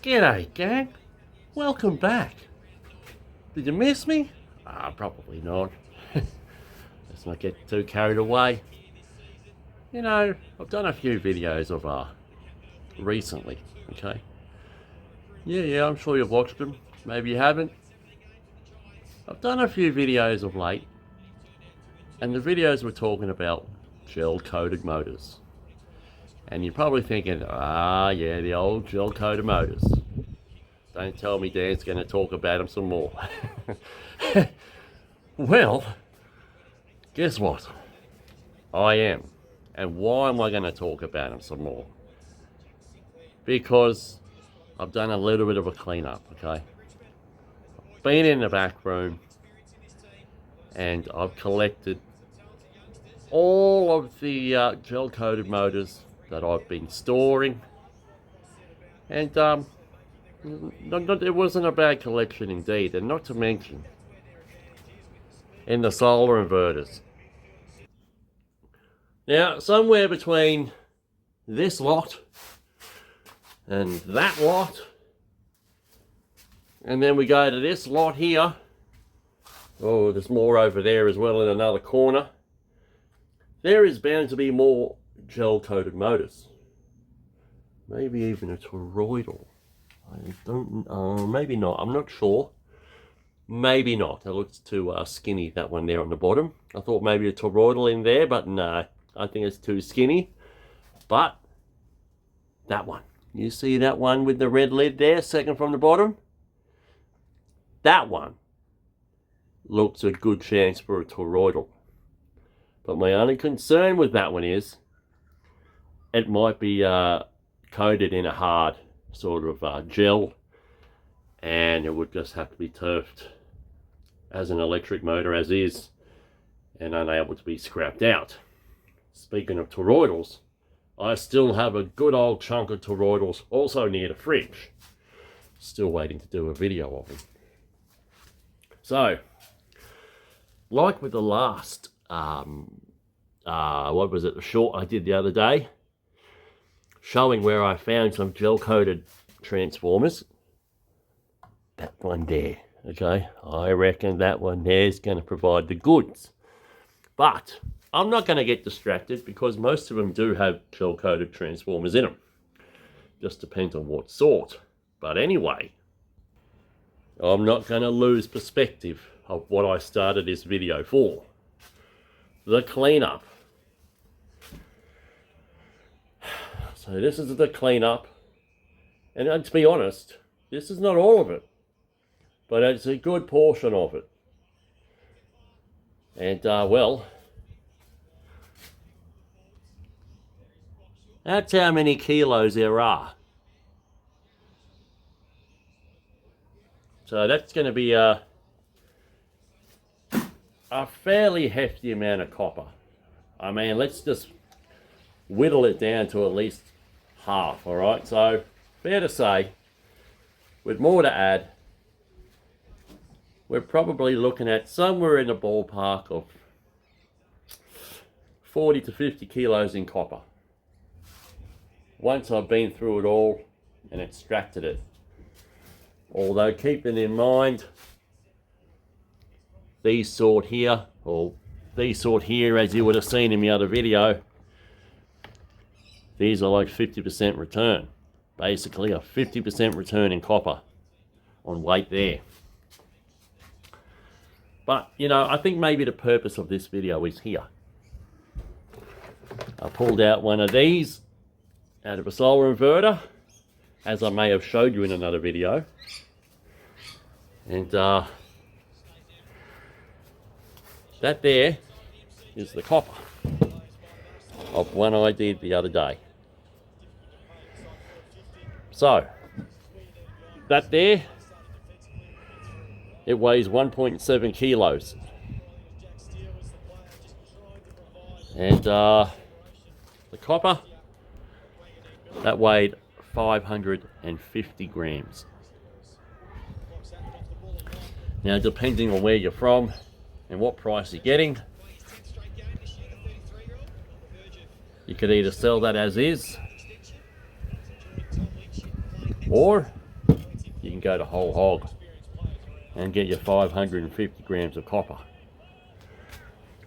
G'day, gang. Welcome back. Did you miss me? Probably not. Let's not get too carried away. You know, I've done a few videos of recently, okay? Yeah, I'm sure you've watched them. Maybe you haven't. I've done a few videos of late, and the videos were talking about gel-coated motors. And you're probably thinking, yeah, the old gel-coated motors. Don't tell me Dan's going to talk about them some more. Well, guess what? I am. And why am I going to talk about them some more? Because I've done a little bit of a cleanup, okay? Been in the back room and I've collected all of the gel-coated motors that I've been storing. And it wasn't a bad collection indeed, and not to mention in the solar inverters. Now, somewhere between this lot and that lot, and then we go to this lot here. Oh, there's more over there as well in another corner. There is bound to be more gel-coated motors. Maybe even a toroidal. I don't, maybe not, I'm not sure. Maybe not, it looks too skinny, that one there on the bottom. I thought maybe a toroidal in there, but no, I think it's too skinny. But, that one. You see that one with the red lid there, second from the bottom? That one looks a good chance for a toroidal. But my only concern with that one is, it might be coated in a hard sort of gel, and it would just have to be turfed as an electric motor as is, and unable to be scrapped out. Speaking of toroidals, I still have a good old chunk of toroidals also near the fridge. Still waiting to do a video of them. So, like with the last, what was it, the short I did the other day, showing where I found some gel-coated transformers. That one there, okay? I reckon that one there is going to provide the goods. But I'm not going to get distracted because most of them do have gel-coated transformers in them. Just depends on what sort. But anyway, I'm not going to lose perspective of what I started this video for. The cleanup. So this is the cleanup, and to be honest, this is not all of it, but it's a good portion of it. And well, that's how many kilos there are. So that's going to be a fairly hefty amount of copper. I mean, let's just whittle it down to at least half, all right? So fair to say, with more to add, we're probably looking at somewhere in the ballpark of 40 to 50 kilos in copper. Once I've been through it all and extracted it. Although keeping in mind, these sort here, or these sort here, as you would have seen in the other video, these are like 50% return. Basically a 50% return in copper on weight there. But, you know, I think maybe the purpose of this video is here. I pulled out one of these out of a solar inverter, as I may have showed you in another video. And that there is the copper of one I did the other day. So, that there, it weighs 1.7 kilos. And the copper, that weighed 550 grams. Now, depending on where you're from and what price you're getting, you could either sell that as is, or can go to whole hog and get your 550 grams of copper,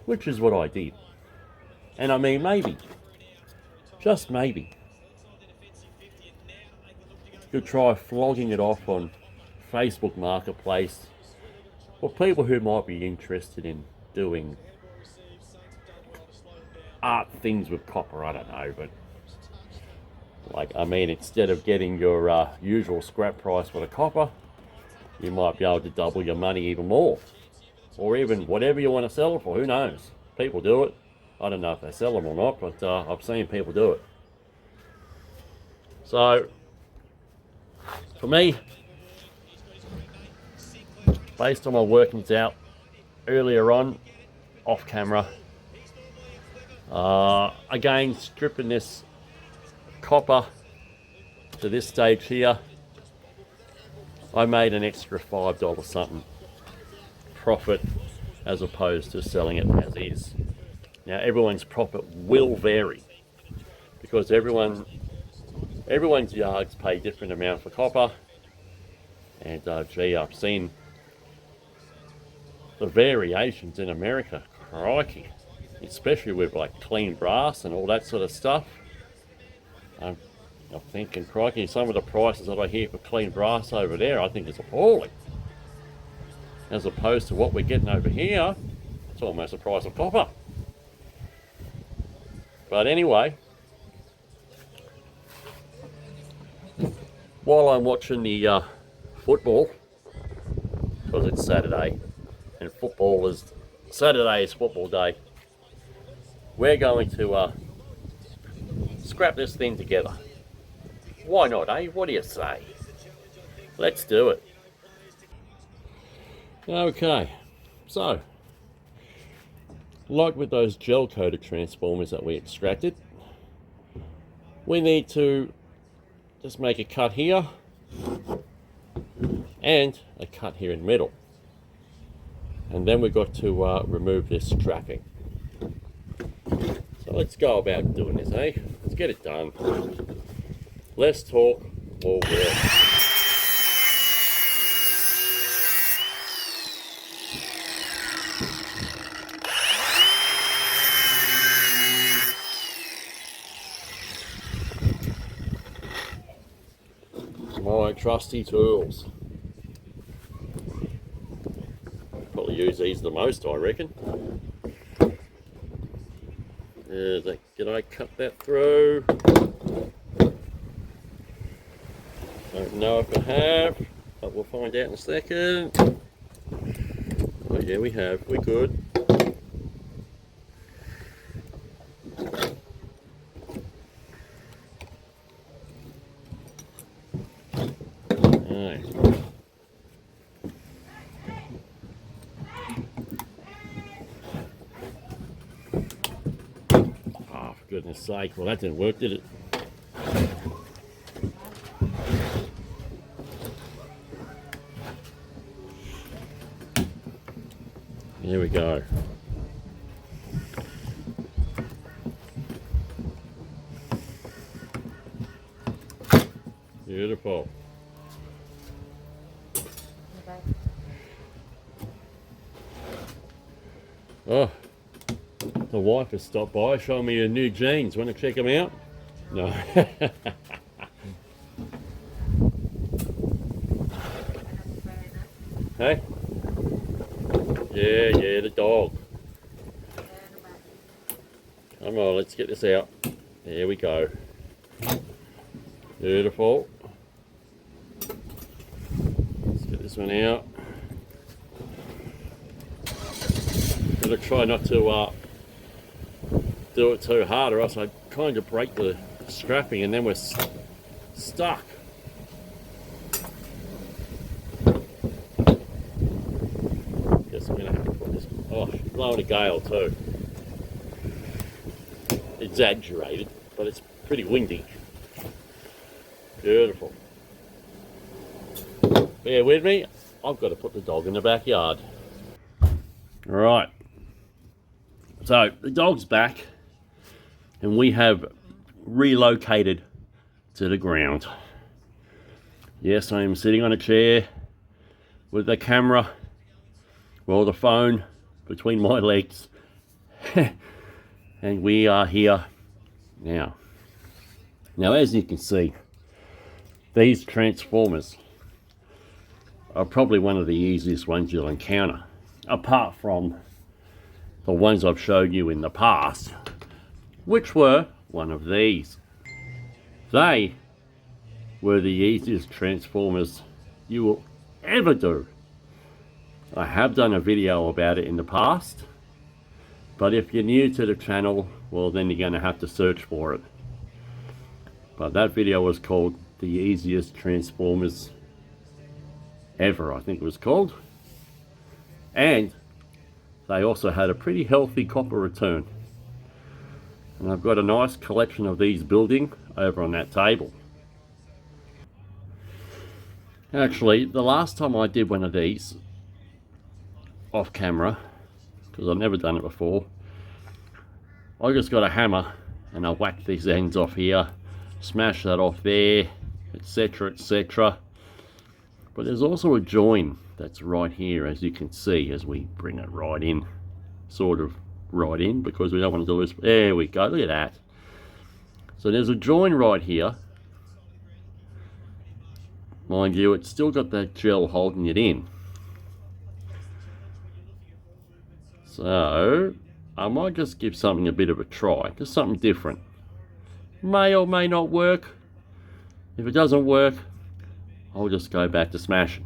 which is what I did. And I mean, maybe, just maybe, you could try flogging it off on Facebook Marketplace for people who might be interested in doing art things with copper. I don't know, but like, I mean, instead of getting your usual scrap price for the copper, you might be able to double your money even more, or even whatever you want to sell it for. Who knows? People do it. I don't know if they sell them or not, but I've seen people do it. So for me, based on my workings out earlier on off camera, again, stripping this copper to this stage here, I made an extra $5 something profit as opposed to selling it as is. Now everyone's profit will vary because everyone's yards pay different amount for copper, and gee, I've seen the variations in America, crikey, especially with like clean brass and all that sort of stuff. I'm thinking, crikey, some of the prices that I hear for clean brass over there, I think is appalling. As opposed to what we're getting over here, it's almost the price of copper. But anyway, while I'm watching the football, because it's Saturday, and Saturday is football day, we're going to scrap this thing together. Why not, eh? What do you say? Let's do it. Okay, so like with those gel coated transformers that we extracted, we need to just make a cut here and a cut here in the middle, and then we've got to remove this strapping. So let's go about doing this, eh? Let's get it done. Less talk, more work. My trusty tools. Probably use these the most, I reckon. Did I cut that through? Don't know if I have, but we'll find out in a second. Oh yeah, we have. We're good. Alright. Oh, for goodness sake. Well, that didn't work, did it? Here we go. Beautiful. Oh, the wife has stopped by showing me her new jeans. Want to check them out? No. Hey? Yeah, the dog. Come on, let's get this out. There we go. Beautiful. Let's get this one out. Gotta try not to do it too hard, or else I kind of break the strapping and then we're stuck. Guess I'm gonna have to put this. Oh, blowing a gale too. Exaggerated, but it's pretty windy. Beautiful. Bear with me, I've got to put the dog in the backyard. Alright, so the dog's back and we have relocated to the ground. Yes, I am sitting on a chair with the camera, well, the phone between my legs. And we are here now. Now, as you can see, these transformers are probably one of the easiest ones you'll encounter, apart from the ones I've showed you in the past, which were one of these. They were the easiest transformers you will ever do. I have done a video about it in the past, but if you're new to the channel, well, then you're going to have to search for it. But that video was called the easiest transformers ever, I think it was called. And they also had a pretty healthy copper return. And I've got a nice collection of these building over on that table. Actually, the last time I did one of these off camera, because I've never done it before, I just got a hammer and I whacked these ends off here, smash that off there, etc, etc. But there's also a join that's right here, as you can see, as we bring it right in, sort of right in, because we don't want to do this. There we go, look at that. So there's a join right here. Mind you, it's still got that gel holding it in. So I might just give something a bit of a try, just something different. May or may not work. If it doesn't work, I'll just go back to smashing.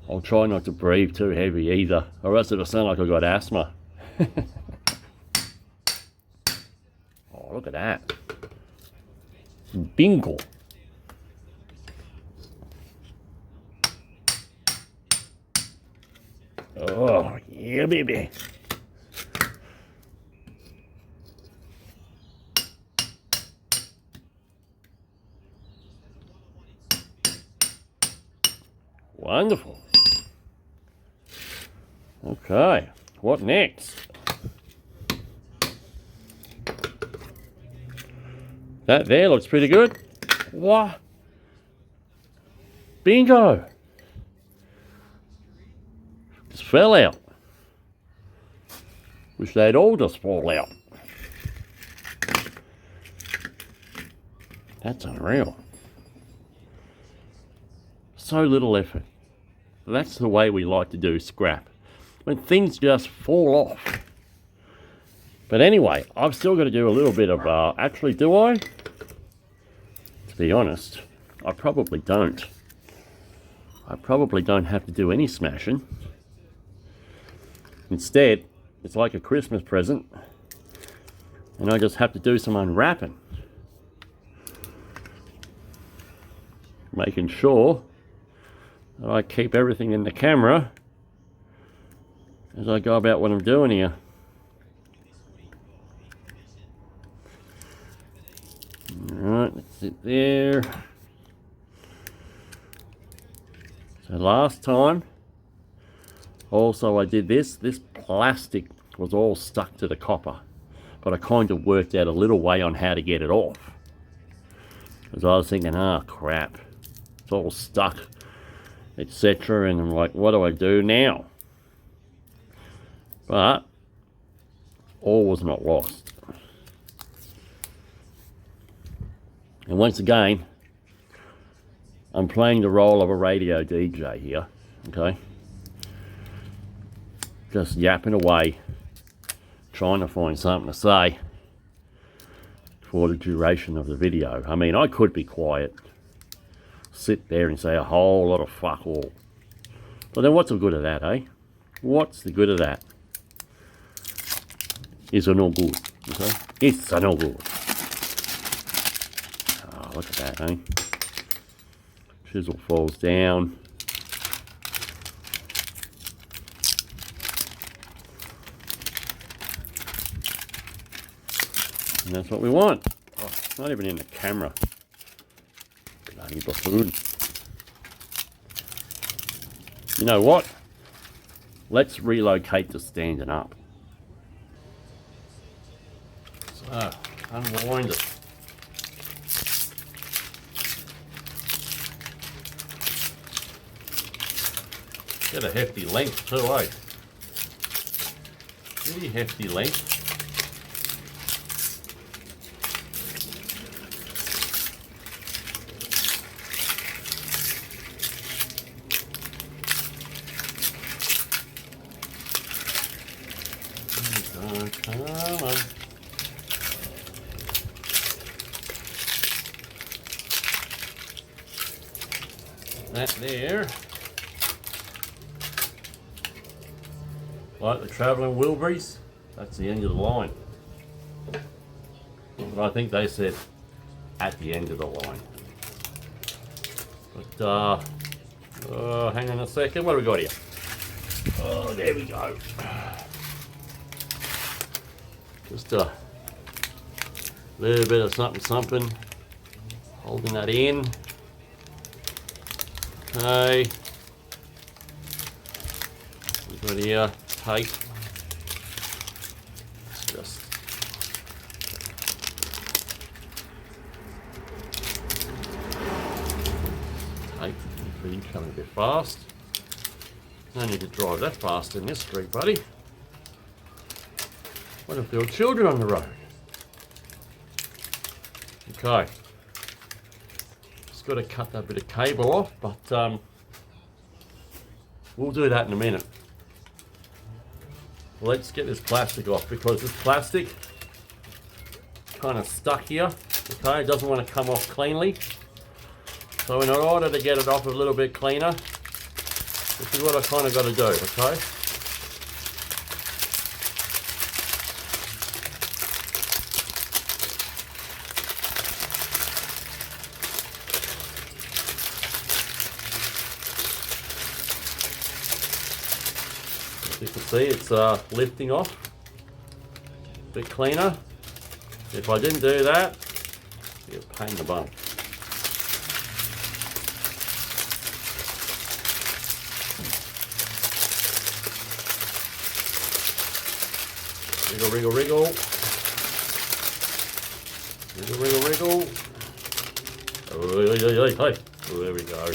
I'll try not to breathe too heavy either, or else it'll sound like I've got asthma. Oh, look at that. Bingo. Oh, yeah, baby. Wonderful. Okay, what next? That there looks pretty good. What? Bingo! Just fell out. Wish they'd all just fall out. That's unreal. So little effort. That's the way we like to do scrap. When things just fall off. But anyway, I've still got to do a little bit of, actually do I? To be honest, I probably don't. I probably don't have to do any smashing. Instead, it's like a Christmas present, and I just have to do some unwrapping. Making sure that I keep everything in the camera as I go about what I'm doing here. Alright, that's it there. So last time, also I did this plastic was all stuck to the copper, but I kind of worked out a little way on how to get it off. Because I was thinking, oh crap, it's all stuck, etc. And I'm like, what do I do now? But all was not lost. And once again, I'm playing the role of a radio DJ here, okay? Just yapping away, trying to find something to say for the duration of the video. I mean, I could be quiet, sit there and say a whole lot of fuck all. But then what's the good of that, eh? What's the good of that? It's no good, okay? It's no good. Oh, look at that, eh? Chisel falls down. And that's what we want. Oh, it's not even in the camera. Bloody buffoon. You know what? Let's relocate to standing up. Unwind it. Get a hefty length too, eh? Pretty hefty length. Come on. That there. Like the travelling Wilburys, that's the end of the line. But I think they said at the end of the line. But, hang on a second, what have we got here? Oh, there we go. Just a little bit of something, holding that in. Okay. We've got here tape. Just tape. You're coming a bit fast. No need to drive that fast in this street, buddy. What if there were children on the road? Okay. Just got to cut that bit of cable off, but we'll do that in a minute. Let's get this plastic off, because this plastic kind of stuck here. Okay, it doesn't want to come off cleanly. So in order to get it off a little bit cleaner, this is what I kind of got to do, okay? As you can see, it's lifting off a bit cleaner. If I didn't do that, it'd be a pain in the bum. Wriggle, wriggle, wriggle. Wriggle, wriggle, wriggle. Oh, there we go.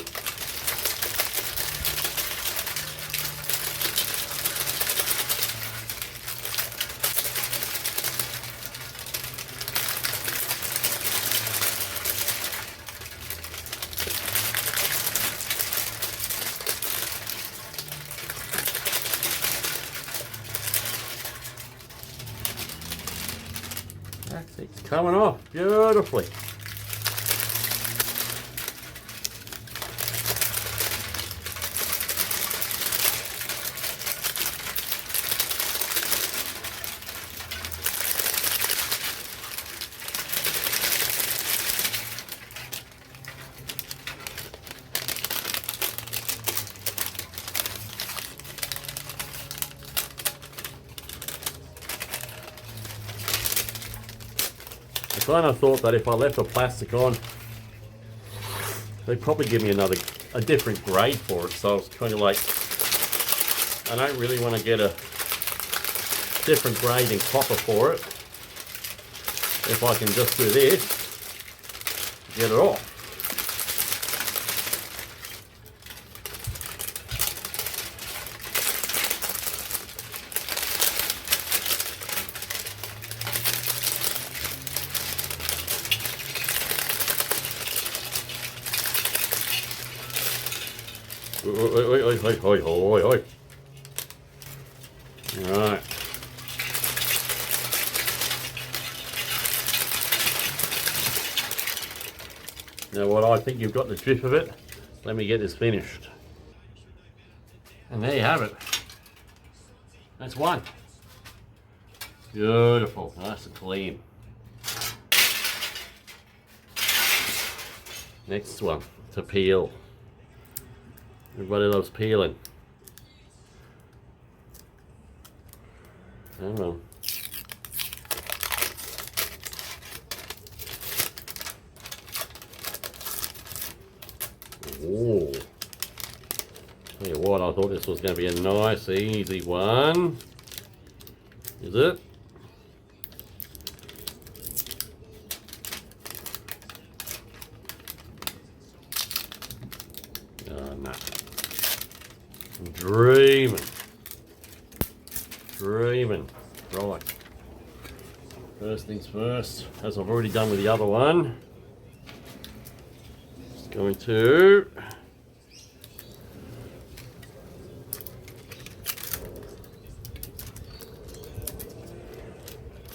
It's coming off beautifully. I kind of thought that if I left the plastic on, they'd probably give me a different grade for it. So I was kind of like, I don't really want to get a different grade in copper for it. If I can just do this, get it off. Oi. Right. Now what, I think you've got the drift of it. Let me get this finished. And there you have it. That's one. Beautiful, nice and clean. Next one, to peel. Everybody loves peeling. Come on. Ooh. Tell you what, I thought this was going to be a nice, easy one. Is it? Dreaming. Dreaming. Right. First things first, as I've already done with the other one, just going to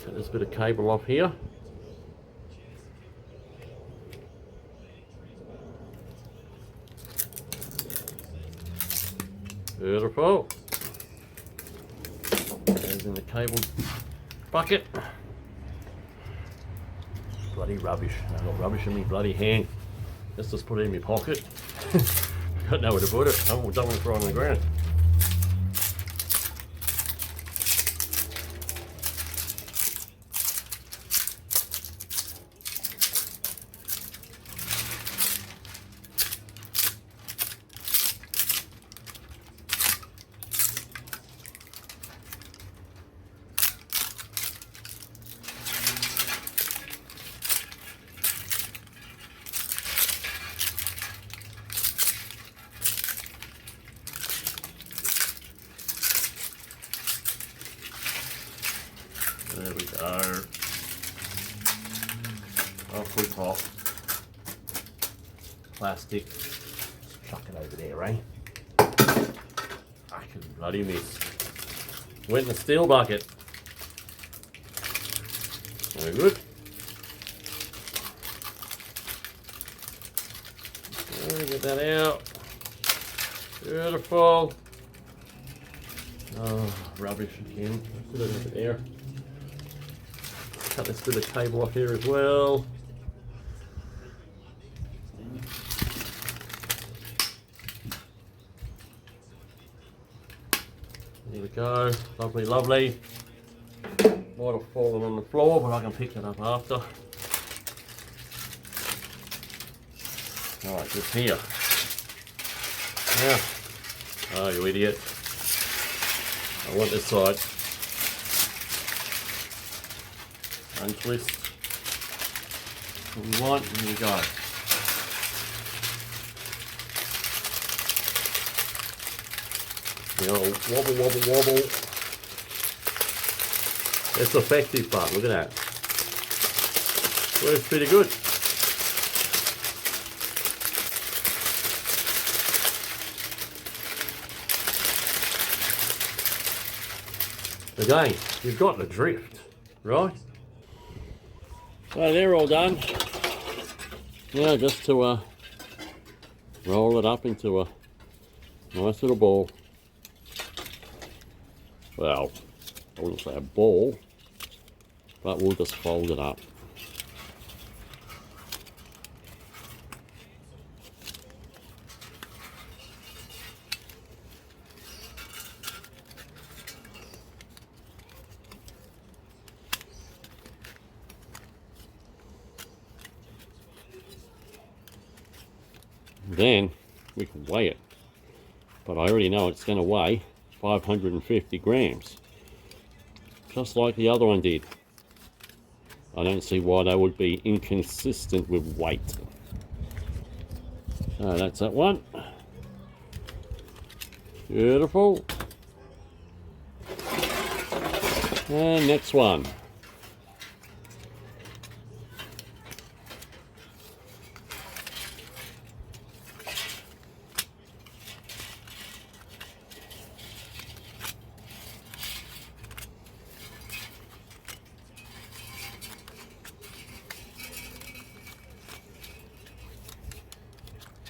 cut this bit of cable off here. Beautiful. Goes in the cable bucket. Bloody rubbish. I've got rubbish in my bloody hand. Let's just put it in my pocket. Got nowhere to put it. I don't want to throw it on the ground. There we go. Off we pop. Plastic. Chuck it over there, eh? I can bloody miss. Went in the steel bucket. Very good. Get that out. Beautiful. Oh, rubbish again. Put it over there. Cut this bit of cable off here as well. There we go. Lovely, lovely. Might have fallen on the floor, but I can pick it up after. Alright, just here. Now, oh, you idiot. I want this side. Untwist. What we want, here we go. The old wobble, wobble, wobble. That's the effective part, look at that. Works pretty good. Again, you've got the drift, right? So they're all done. Now just to roll it up into a nice little ball. Well, I wouldn't say a ball, but we'll just fold it up. Then we can weigh it, but I already know it's going to weigh 550 grams, just like the other one did. I don't see why they would be inconsistent with weight. So that's that one. Beautiful. And next one.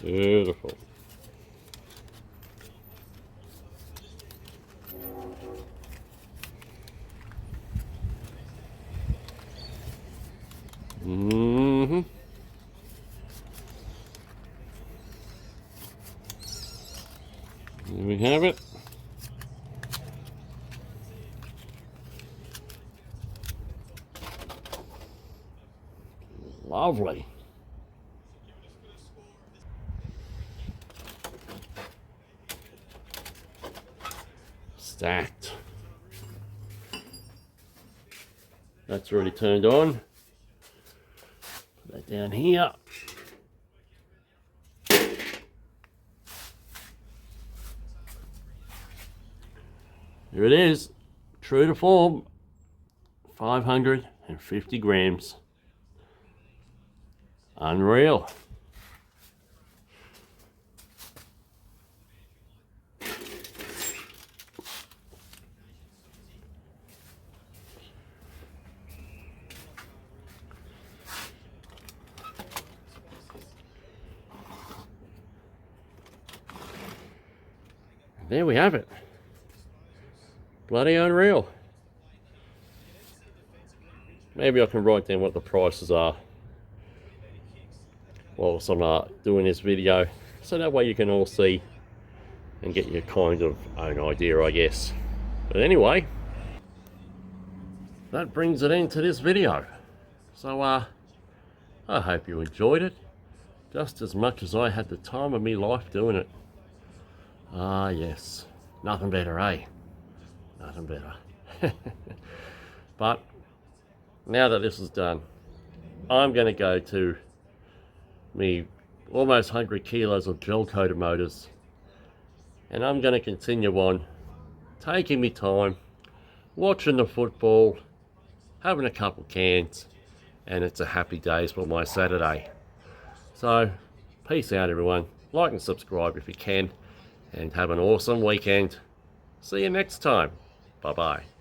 Beautiful. Mm-hmm. There we have it. Lovely. Stacked. That's already turned on. Put that down here. Here it is, true to form, 550 grams. Unreal. There we have it. Bloody unreal. Maybe I can write down what the prices are whilst I'm doing this video, so that way you can all see and get your kind of own idea, I guess. But anyway, that brings it into this video. So I hope you enjoyed it just as much as I had the time of my life doing it. Ah yes, nothing better, eh? Nothing better. But now that this is done, I'm going to go to me almost 100 kilos of gel coated motors, and I'm going to continue on taking me time, watching the football, having a couple cans, and it's a happy days for my Saturday. So peace out everyone, like and subscribe if you can, and have an awesome weekend. See you next time. Bye bye.